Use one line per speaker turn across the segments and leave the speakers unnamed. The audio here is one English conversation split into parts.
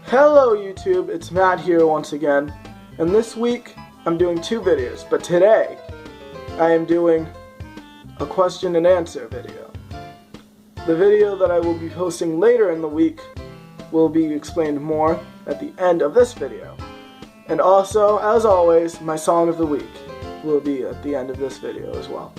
Hello YouTube, it's Matt here once again, and this week I'm doing two videos, but today I am doing a question and answer video. The video that I will be posting later in the week will be explained more at the end of this video. And also, as always, my song of the week will be at the end of this video as well.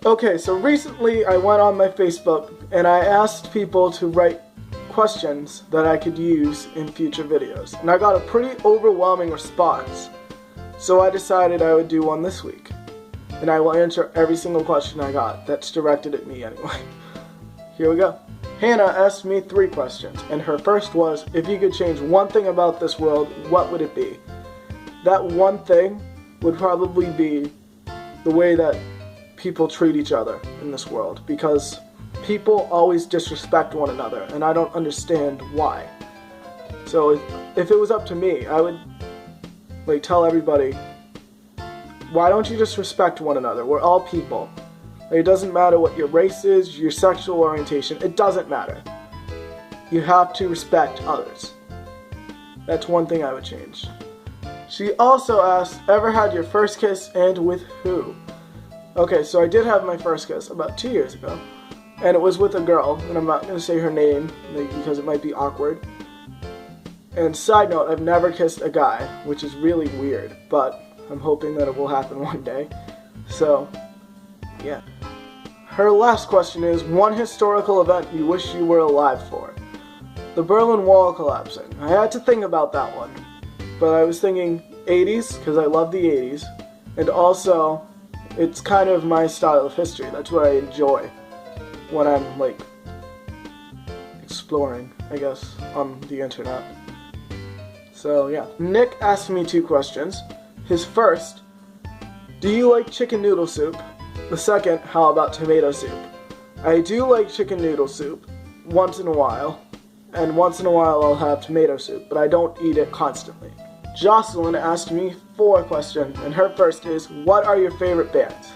Okay, so recently I went on my Facebook and I asked people to write questions that I could use in future videos, and I got a pretty overwhelming response, so I decided I would do one this week, and I will answer every single question I got that's directed at me anyway. Here we go. Hannah asked me 3 questions, and her first was, if you could change one thing about this world, what would it be? That one thing would probably be the way that people treat each other in this world, because people always disrespect one another, and I don't understand why. So if it was up to me, I would tell everybody, why don't you just respect one another? We're all people. It doesn't matter what your race is, your sexual orientation, it doesn't matter. You have to respect others. That's one thing I would change. She also asked, ever had your first kiss and with who? Okay, so I did have my first kiss about 2 years ago. And it was with a girl, and I'm not going to say her name because it might be awkward. And side note, I've never kissed a guy, which is really weird, but I'm hoping that it will happen one day. So, yeah. Her last question is, one historical event you wish you were alive for? The Berlin Wall collapsing. I had to think about that one, but I was thinking 80s, because I love the 80s, and also, it's kind of my style of history. That's what I enjoy when I'm exploring, I guess, on the internet. So yeah. Nick asked me 2 questions. His first, do you like chicken noodle soup? The second, how about tomato soup? I do like chicken noodle soup once in a while, and once in a while I'll have tomato soup, but I don't eat it constantly. Jocelyn asked me 4 questions, and her first is, what are your favorite bands?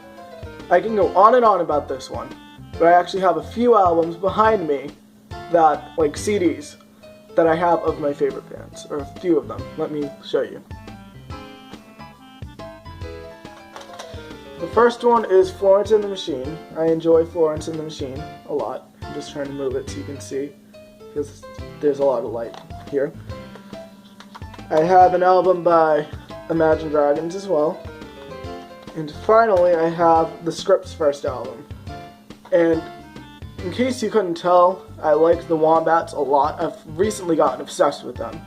I can go on and on about this one, but I actually have a few albums behind me that, CDs, that I have of my favorite bands, or a few of them. Let me show you. The first one is Florence and the Machine. I enjoy Florence and the Machine a lot. I'm just trying to move it so you can see, because there's a lot of light here. I have an album by Imagine Dragons as well. And finally, I have the Scripts' first album. And in case you couldn't tell, I like the Wombats a lot. I've recently gotten obsessed with them,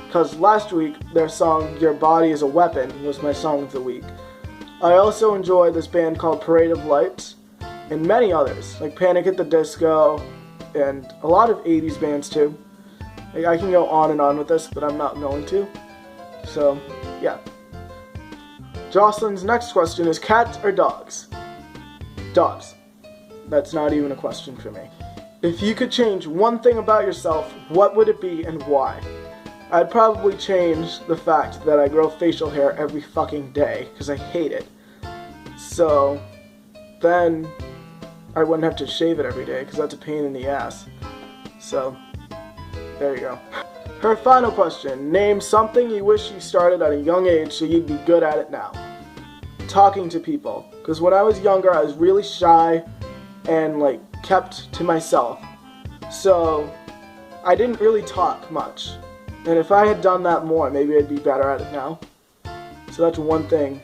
because last week their song Your Body is a Weapon was my song of the week. I also enjoy this band called Parade of Lights, and many others, like Panic at the Disco, and a lot of 80s bands too. I can go on and on with this, but I'm not going to. So, yeah. Jocelyn's next question is, cats or dogs? Dogs. That's not even a question for me. If you could change one thing about yourself, what would it be and why? I'd probably change the fact that I grow facial hair every fucking day, because I hate it. So, then I wouldn't have to shave it every day, because that's a pain in the ass. So, there you go. Her final question, name something you wish you started at a young age so you'd be good at it now. Talking to people. Because when I was younger, I was really shy and kept to myself. So I didn't really talk much. And if I had done that more, maybe I'd be better at it now. So that's one thing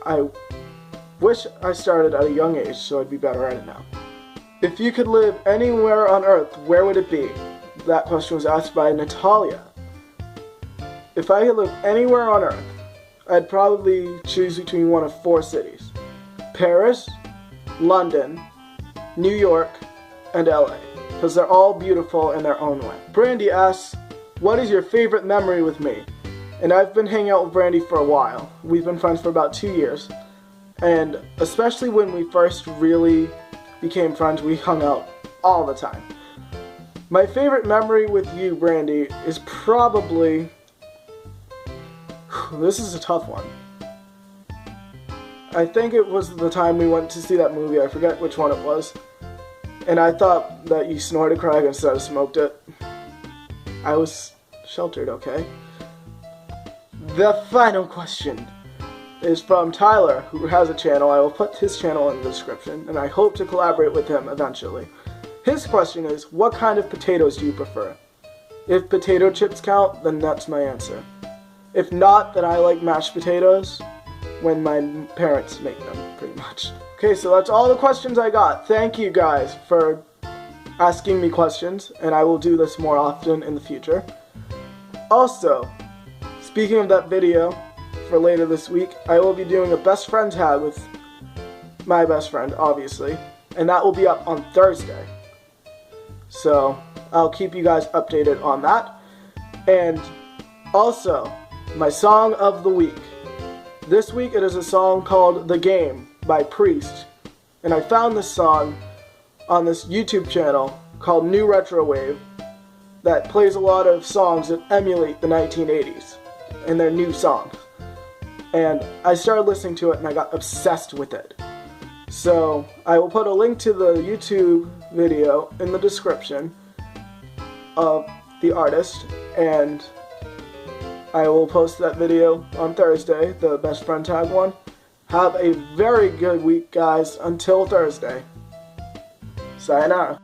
I wish I started at a young age so I'd be better at it now. If you could live anywhere on Earth, where would it be? That question was asked by Natalia. If I could live anywhere on Earth, I'd probably choose between one of 4 cities. Paris, London, New York, and LA. Because they're all beautiful in their own way. Brandy asks, what is your favorite memory with me? And I've been hanging out with Brandy for a while. We've been friends for about 2 years. And especially when we first really became friends, we hung out all the time. My favorite memory with you, Brandy, is probably... This is a tough one. I think it was the time we went to see that movie. I forget which one it was. And I thought that you snorted crack instead of smoked it. I was sheltered, okay? The final question is from Tyler, who has a channel. I will put his channel in the description, and I hope to collaborate with him eventually. His question is, what kind of potatoes do you prefer? If potato chips count, then that's my answer. If not, then I like mashed potatoes when my parents make them, pretty much. Okay, so that's all the questions I got. Thank you guys for asking me questions, and I will do this more often in the future. Also, speaking of that video for later this week, I will be doing a best friend tag with my best friend, obviously, and that will be up on Thursday. So I'll keep you guys updated on that. And also, my song of the week. This week it is a song called The Game by Priest, and I found this song on this YouTube channel called New Retro Wave that plays a lot of songs that emulate the 1980s and their new songs. And I started listening to it and I got obsessed with it. So I will put a link to the YouTube video in the description of the artist, and I will post that video on Thursday, the best friend tag one. Have a very good week, guys. Until Thursday. Sayonara.